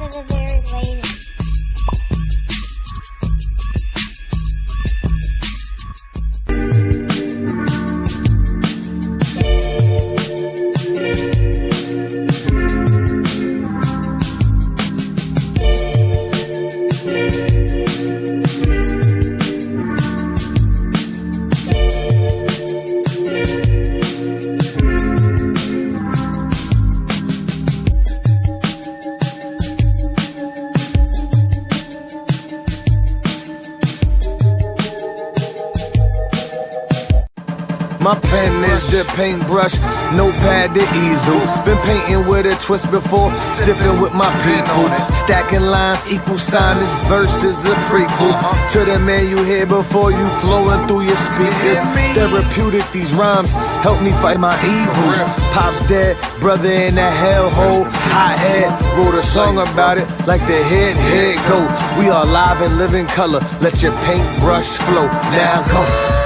for the very latest. My pen is the paintbrush, notepad the easel. Been painting with a twist before, sipping with my people. Stacking lines, equal sign, this verse is the prequel to the man you hear before you flowing through your speakers. Therapeutic, these rhymes help me fight my evils. Pop's dead, brother in the hellhole, hot head. Wrote a song about it, like the head go. We are live and live in color, let your paintbrush flow. Now go.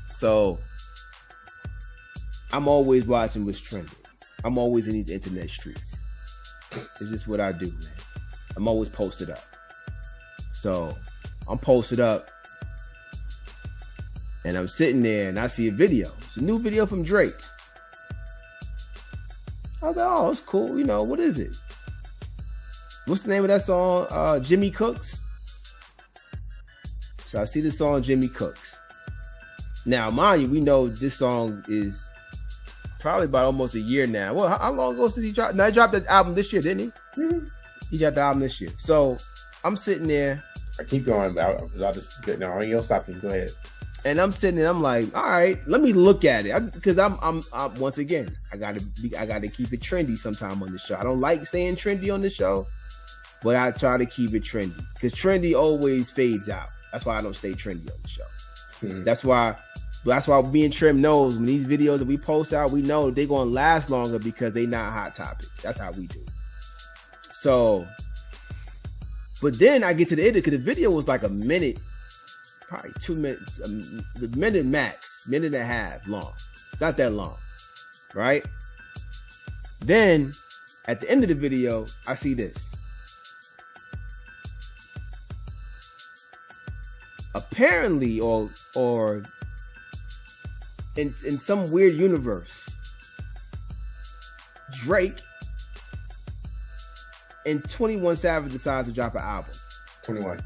So I'm always watching what's trending. I'm always in these internet streets. It's just what I do, man. I'm always posted up. So I'm posted up and I'm sitting there and I see a video. It's a new video from Drake. I was like, oh, it's cool. You know, what is it? What's the name of that song? Jimmy Cooks. So I see the song Jimmy Cooks. Now, mind you, we know this song is probably about almost a year now. Well, how long ago since he dropped? No, he dropped the album this year, didn't he? Mm-hmm. He dropped the album this year. So I'm sitting there. I keep going. I'll just no. You'll stop me. Go ahead. And I'm sitting there. I'm like, all right, let me look at it, because I'm once again, I gotta keep it trendy sometime on the show. I don't like staying trendy on the show, but I try to keep it trendy because trendy always fades out. That's why I don't stay trendy on the show. Mm-hmm. That's why me and Trim knows when these videos that we post out, we know they're gonna last longer because they not hot topics. That's how we do. So, but then I get to the end because the video was like a minute, probably 2 minutes, the minute max, minute and a half long. It's not that long, right? Then at the end of the video, I see this. Apparently, or in some weird universe, Drake and 21 Savage decides to drop an album. 21.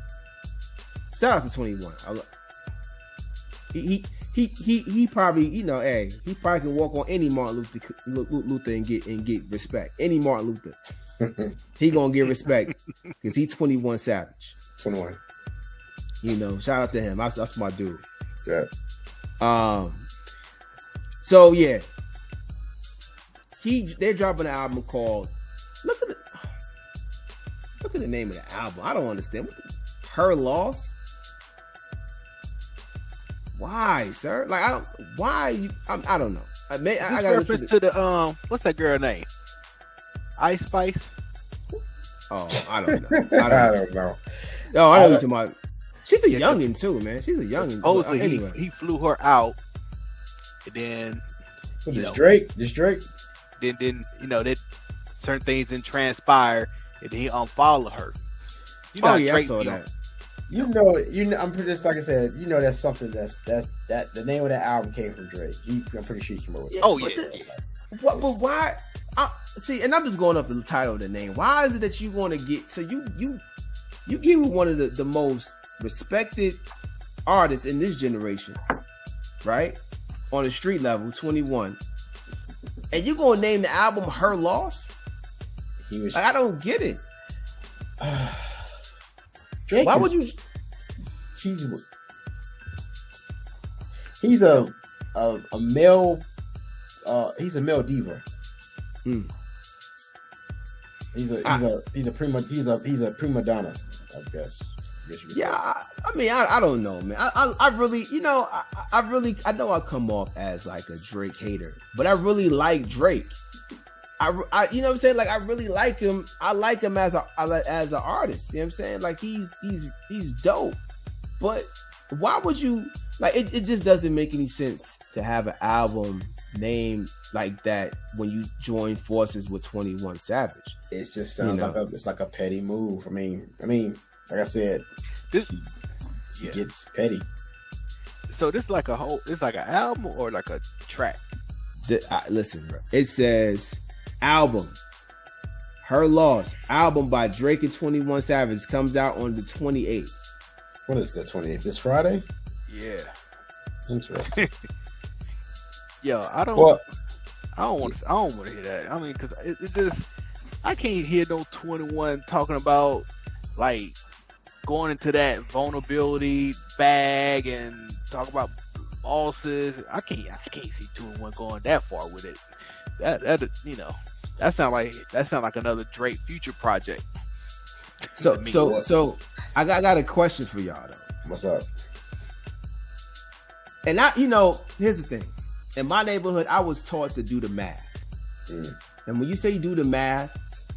Shout out to 21. He probably, you know, he probably can walk on any Martin Luther and get respect. Any Martin Luther, he gonna get respect because he's 21 Savage. 21. You know, shout out to him. That's my dude. Yeah. So yeah, they're dropping an album called. Look at the name of the album. I don't understand. Her Loss. Why, sir? Like I don't. Why you? I don't know. I got reference to the What's that girl name? Ice Spice. Oh, I don't know. I don't know. Oh, I know about. She's a youngin too, man. She's a youngin. Supposedly, anyway. he flew her out, and then Drake. Then you know that certain things didn't transpire, and then he unfollowed her. You know, I saw that. You know. I'm pretty just like I said. You know, that's something that's the name of that album came from Drake. I'm pretty sure you came up with it. Oh yeah. But why? See, and I'm just going off the title of the name. Why is it that you want to get? So you give one of the most respected artists in this generation, right? On the street level, 21, and you're gonna name the album "Her Loss"? I don't get it. Drake Why would you? He's a male. He's a male diva. He's a prima donna, I guess. Yeah, I mean, I don't know, man. I really, I know I come off as like a Drake hater, but I really like Drake. I you know what I'm saying? Like, I really like him. I like him as an artist. You know what I'm saying? Like, he's dope. But why would you like? It just doesn't make any sense to have an album named like that when you join forces with 21 Savage. It just sounds like a petty move. I mean, like I said, he gets petty. So this like it's like an album or like a track? Listen, bro. It says album. Her Loss, album by Drake and 21 Savage, comes out on the 28th. What is the 28th? This Friday? Yeah. Interesting. Yo, I don't want to hear that. I mean, because it just, I can't hear no 21 talking about like going into that vulnerability bag and talk about bosses. I can't see 21 going that far with it. That sound like another Drake Future project. So I got a question for y'all though. What's up? And here's the thing. In my neighborhood, I was taught to do the math. And when you say you do the math,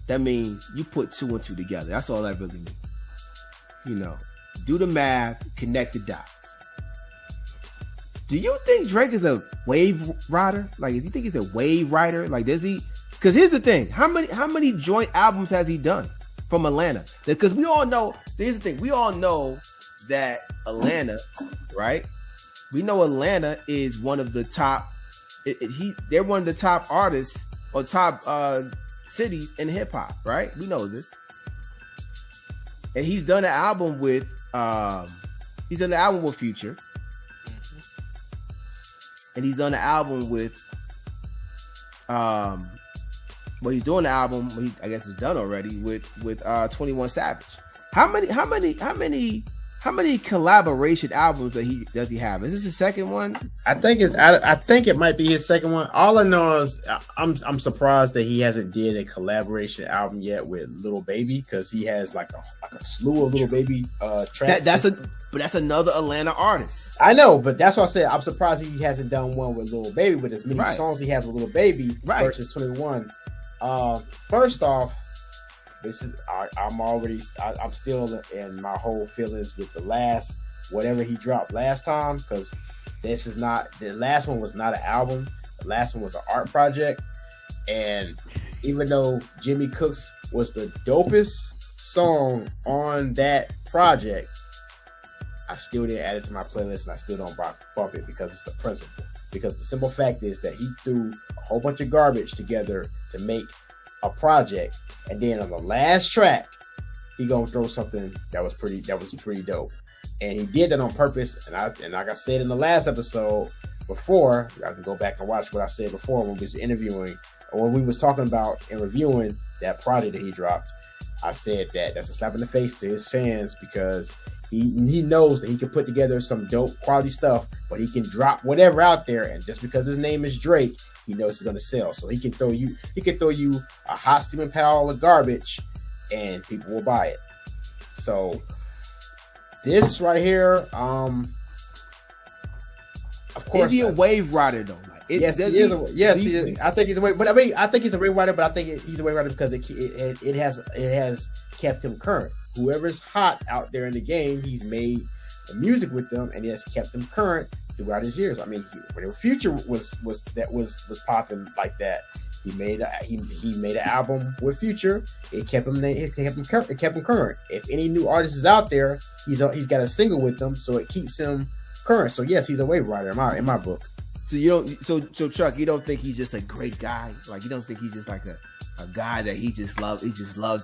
that means you put 2 and 2 together. That's all that really means. Do the math, connect the dots. Do you think Drake is a wave rider? Like, does he think he's a wave rider? Like, does he? Because here's the thing. How many joint albums has he done from Atlanta? Because we all know. So here's the thing. We all know that Atlanta, right? We know Atlanta is one of the top. They're one of the top artists or top cities in hip hop, right? We know this. And he's done an album with Future. And he's done an album with he's doing the album, I guess it's done already with 21 Savage. How many collaboration albums does he have? Is this the second one? I think it might be his second one. All I know is I'm surprised that he hasn't did a collaboration album yet with Lil Baby, because he has like a slew of Lil Baby tracks. That's another Atlanta artist. I know, but that's why I said I'm surprised he hasn't done one with Lil Baby with as many songs he has with Lil Baby versus 21. First off, I'm still in my whole feelings with the last, whatever he dropped last time, because the last one was not an album. The last one was an art project. And even though Jimmy Cooks was the dopest song on that project, I still didn't add it to my playlist, and I still don't bump it because it's the principle. Because the simple fact is that he threw a whole bunch of garbage together to make a project, and then on the last track he gonna throw something that was pretty dope, and he did that on purpose. And like I said in the last episode before, I can go back and watch what I said before when we was interviewing, or when we was talking about and reviewing that project that he dropped. I said that's a slap in the face to his fans, because he knows that he can put together some dope quality stuff, but he can drop whatever out there, and just because his name is Drake, he knows it's gonna sell. So he can throw you a hot steaming pile of garbage, and people will buy it. So this right here, of course, is he a wave rider though? Yes, he is. I think he's a wave, but I think he's a wave rider. But I think he's a wave rider because it has kept him current. Whoever's hot out there in the game, he's made the music with them, and it has kept him current throughout his years. I mean, when Future was popping like that, he made an album with Future. It kept him current. If any new artist is out there, he's got a single with them, so it keeps him current. So yes, he's a wave rider in my book. So Chuck, you don't think he's just a great guy? Like, you don't think he's just like a guy that he just loves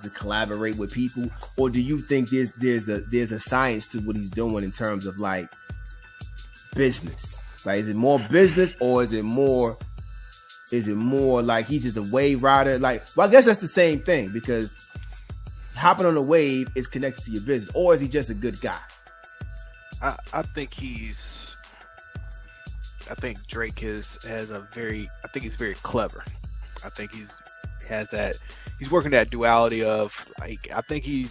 to collaborate with people? Or do you think there's a science to what he's doing in terms of like business? Like, is it more business, or is it more like he's just a wave rider? Like, well, I guess that's the same thing, because hopping on a wave is connected to your business. Or is he just a good guy? I think Drake has a very, I think he's very clever. I think has that. He's working that duality of like I think he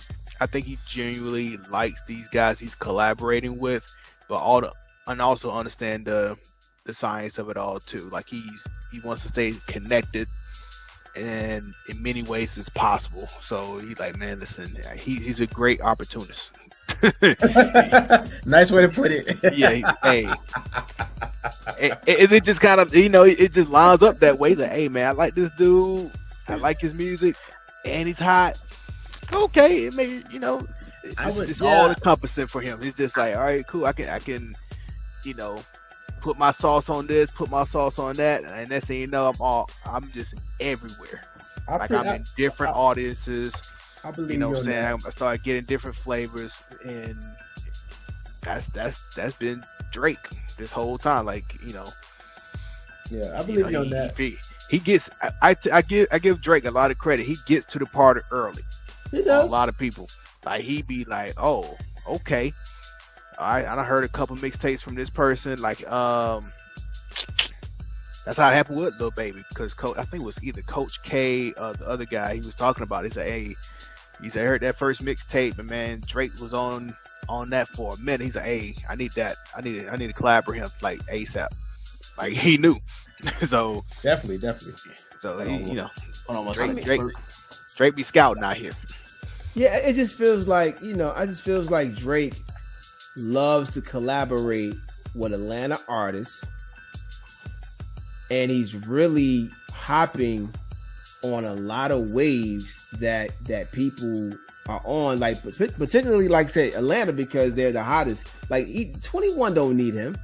genuinely likes these guys he's collaborating with, but also understand the science of it all too. Like he wants to stay connected, and in many ways it's possible. So he's like, man, listen, he's a great opportunist. Nice way to put it. Yeah, hey, and it just kind of, it just lines up that way. That, hey, man, I like this dude. I like his music, and he's hot. Okay, it may, it's all encompassing for him. It's just like, all right, cool. I can, put my sauce on this, put my sauce on that, and next thing you know, I'm just everywhere. I'm in different audiences. I believe you know what I'm saying? I started getting different flavors, and that's been Drake this whole time. Like, Yeah, I believe you on that. He gets. I give Drake a lot of credit. He gets to the party early. He does. A lot of people, like, he be like, oh, okay, all right. I done heard a couple mixtapes from this person. Like, that's how it happened with Lil Baby, because I think it was either Coach K or the other guy he was talking about. He said, hey. He said, I heard that first mixtape, and man, Drake was on that for a minute. He's like, hey, I need that. I need to collab with him like ASAP. Like, he knew. So definitely. So Drake be scouting out here. Yeah, it just feels like Drake loves to collaborate with Atlanta artists, and he's really hopping on a lot of waves that people are on, like particularly, like say, Atlanta, because they're the hottest. Like 21 don't need him.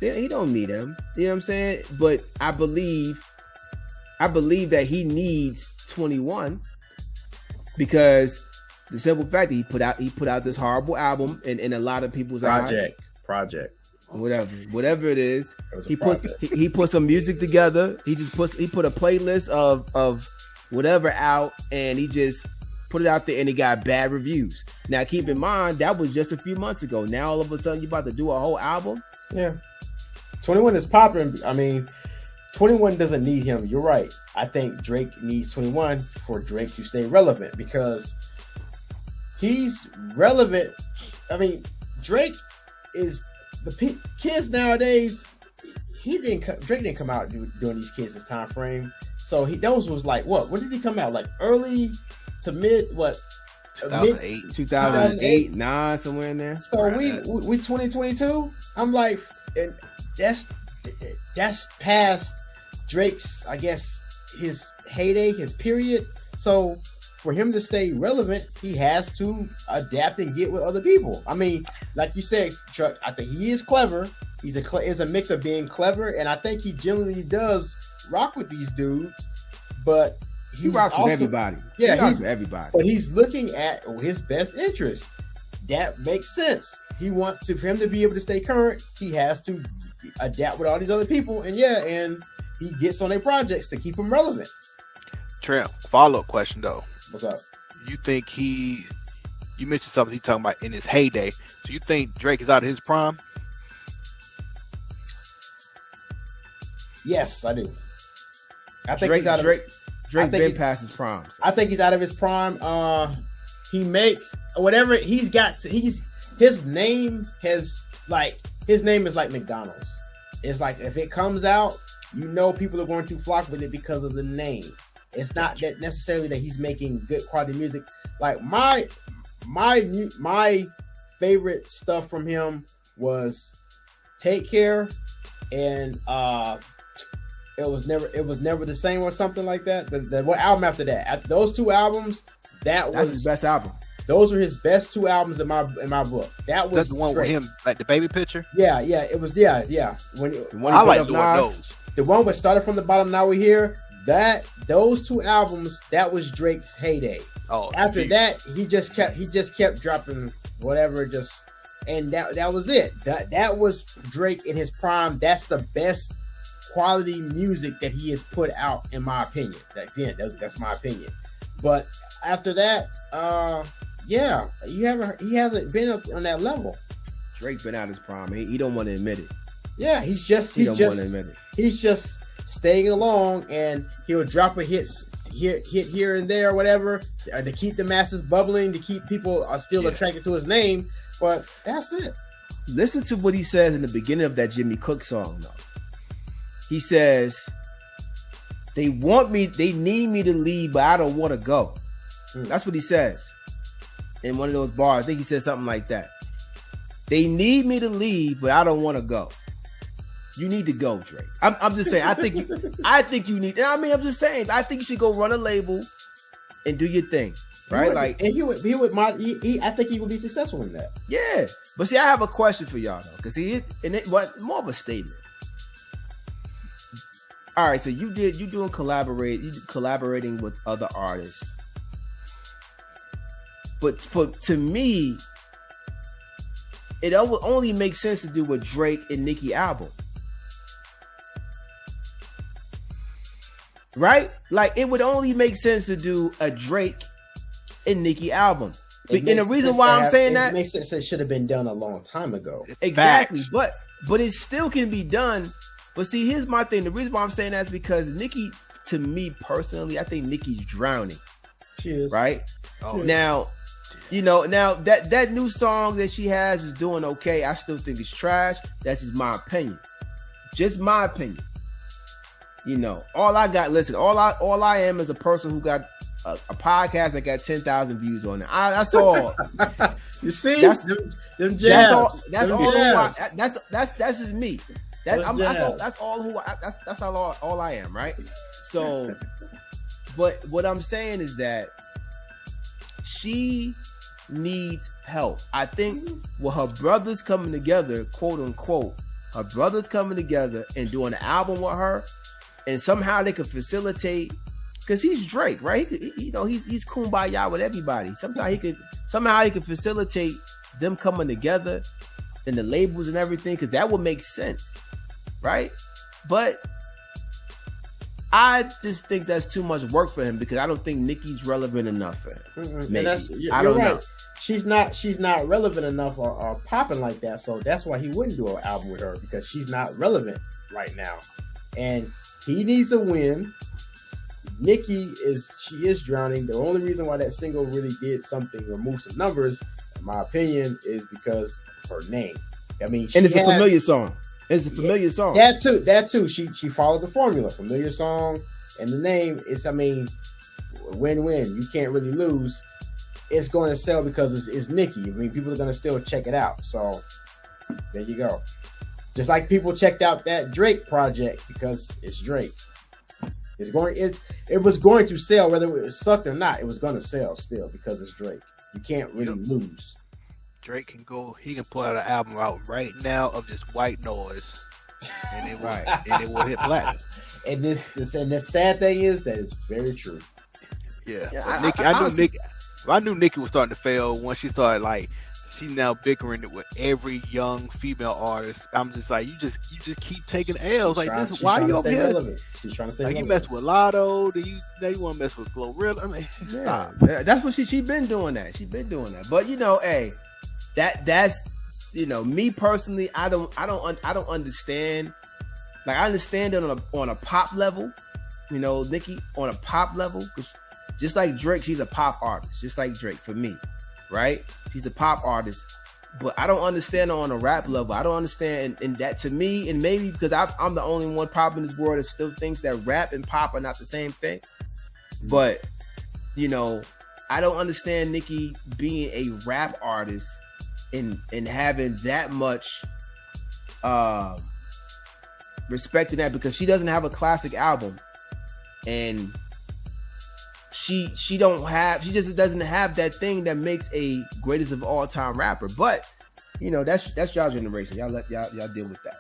He don't need him. You know what I'm saying? But I believe that he needs 21, because the simple fact that he put out this horrible album in a lot of people's project. Whatever it is, he put some music together. He put a playlist of whatever out, and he just put it out there, and he got bad reviews. Now, keep in mind, that was just a few months ago. Now, all of a sudden, you about to do a whole album? Yeah. 21 is popping. I mean, 21 doesn't need him. You're right. I think Drake needs 21 for Drake to stay relevant, because he's relevant. I mean, Drake is the kids nowadays. Drake didn't come out during these kids' time frame. So those was like, what? When did he come out? Like early to mid, what? 2008, 9, somewhere in there. So we 2022. I'm like, and that's past Drake's, I guess, his heyday, his period. So for him to stay relevant, he has to adapt and get with other people. I mean, like you said, Chuck, I think he is clever. He's a mix of being clever, and I think he generally does rock with these dudes. But he rocks with everybody. Yeah, he rocks with everybody. But he's looking at his best interest. That makes sense. He wants for him to be able to stay current, he has to adapt with all these other people, and he gets on their projects to keep them relevant. Trent, follow-up question though. What's up? You think you mentioned something he's talking about in his heyday. So you think Drake is out of his prime? Yes, I do. I think Drake been past his primes. I think he's out of his prime. He makes whatever he's got. His name is like McDonald's. It's like if it comes out, people are going to flock with it because of the name. It's not that necessarily that he's making good quality music. Like my favorite stuff from him was Take Care and it was never the same or something like that. The album after that, those two albums, that's his best album. Those were his best two albums in my book. That's the one with him, like the baby picture. Yeah, it was. Yeah. I like Lord Knows. The one that started from the bottom. Now we're here. Those two albums, that was Drake's heyday. Oh, after that, he just kept dropping whatever. And that was it. That was Drake in his prime. That's the best quality music that he has put out, in my opinion. That's my opinion. But after that, he hasn't been up on that level. Drake been out his prime. He don't want to admit it. Yeah, he's just staying along, and he'll drop a hit here and there, or whatever, to keep the masses bubbling, to keep people still attracted to his name. But that's it. Listen to what he says in the beginning of that Jimmy Cook song, though. He says, they need me to leave, but I don't want to go. That's what he says in one of those bars. I think he said something like that. They need me to leave, but I don't want to go. You need to go, Drake. I'm just saying. I think you need. I mean, I'm just saying. I think you should go run a label and do your thing, right? Like, and I think he would be successful in that. Yeah, but see, I have a question for y'all though, because more of a statement. All right, so you collaborating with other artists, but to me, it only makes sense to do a Drake and Nicki album. Right? Like, it would only make sense to do a Drake and Nicki album. And the reason why I'm saying that, it makes sense it should have been done a long time ago. Exactly. But it still can be done. But see, here's my thing. The reason why I'm saying that is because Nicki, to me personally, I think Nicki's drowning. She is. Right? Oh, now, that new song that she has is doing okay. I still think it's trash. That's just my opinion. Just my opinion. All I am is a person who got a podcast that got 10,000 views on it. That's all. You see, them jabs. That's just me. That's all I am, right? So, but what I'm saying is that she needs help. I think with her brothers coming together, quote unquote, her brothers coming together and doing an album with her, and somehow they could facilitate, because he's Drake, right? He's kumbaya with everybody. Somehow he could facilitate them coming together and the labels and everything, because that would make sense, right? But I just think that's too much work for him, because I don't think Nicki's relevant enough for him. Maybe. I don't know. She's not relevant enough or popping like that, so that's why he wouldn't do an album with her, because she's not relevant right now, and he needs a win. Nicki is drowning. The only reason why that single really did something or moved some numbers, in my opinion, is because of her name. I mean, and it's a familiar song. Song. That too. She followed the formula. Familiar song, and the name is, win-win. You can't really lose. It's going to sell because it's Nicki. I mean, people are going to still check it out. So there you go. Just like people checked out that Drake project because it's Drake. It was going to sell whether it sucked or not. It was going to sell still because it's Drake. You can't really lose. Drake can go. He can pull out an album out right now of just white noise, and it will hit platinum. And the sad thing is that it's very true. Yeah, I knew Nicki was starting to fail once she started she's now bickering it with every young female artist. I'm just like, you just keep taking L's like this. Why are you over here? Relevant. She's trying to stay relevant. You mess with Lotto, now you want to mess with Glorilla. I mean, stop. That's what she been doing that. She been doing that. But hey, that's me personally, I don't understand. Like, I understand it on a pop level, Nicki on a pop level, because just like Drake, she's a pop artist, just like Drake for me. Right? She's a pop artist, but I don't understand her on a rap level. I don't understand, and that to me, and maybe because I'm the only one probably in this world that still thinks that rap and pop are not the same thing. But I don't understand Nicki being a rap artist and having that much respect in that, because she doesn't have a classic album, and she just doesn't have that thing that makes a greatest of all time rapper. But that's y'all generation. Y'all deal with that.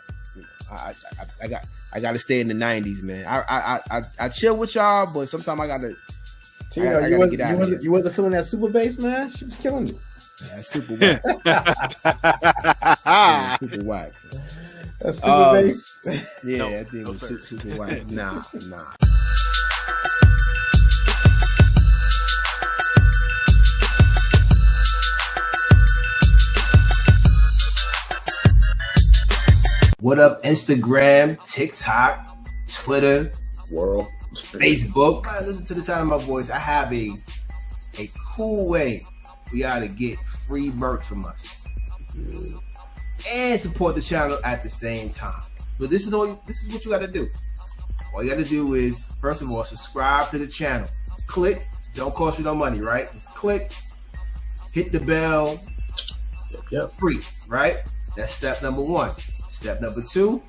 I gotta stay in the 90s, man. I chill with y'all, but sometimes I gotta. You wasn't feeling that super bass, man. She was killing you. Yeah, super whack. Yeah, super whack. That's super bass. Yeah, I think it was super whack. Nah. What up, Instagram, TikTok, Twitter, World, Facebook. Listen to the sound of my voice. I have a cool way for y'all to get free merch from us and support the channel at the same time. But this is what you got to do. All you got to do is, first of all, subscribe to the channel. Click. Don't cost you no money, right? Just click. Hit the bell. Yep. Free, right? That's step number 1. Step number 2,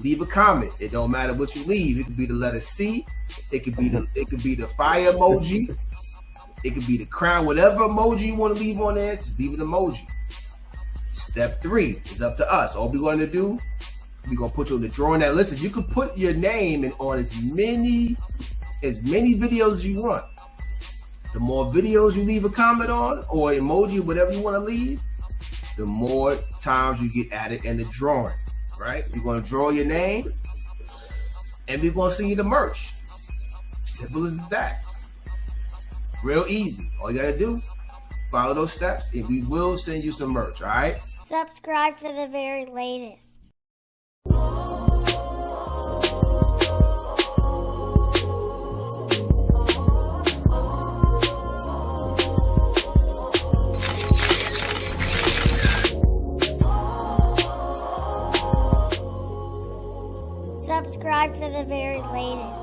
leave a comment. It don't matter what you leave. It could be the letter C. It could be the fire emoji. It could be the crown. Whatever emoji you want to leave on there, just leave an emoji. Step 3 is up to us. All we're going to do, we're going to put you in the drawing. Now, listen, you can put your name on as many videos as you want. The more videos you leave a comment on or emoji, whatever you want to leave, the more times you get added in the drawing, right? We're going to draw your name and we're going to send you the merch. Simple as that. Real easy. All you got to do, follow those steps and we will send you some merch, all right? Subscribe for the very latest. Subscribe for the very latest.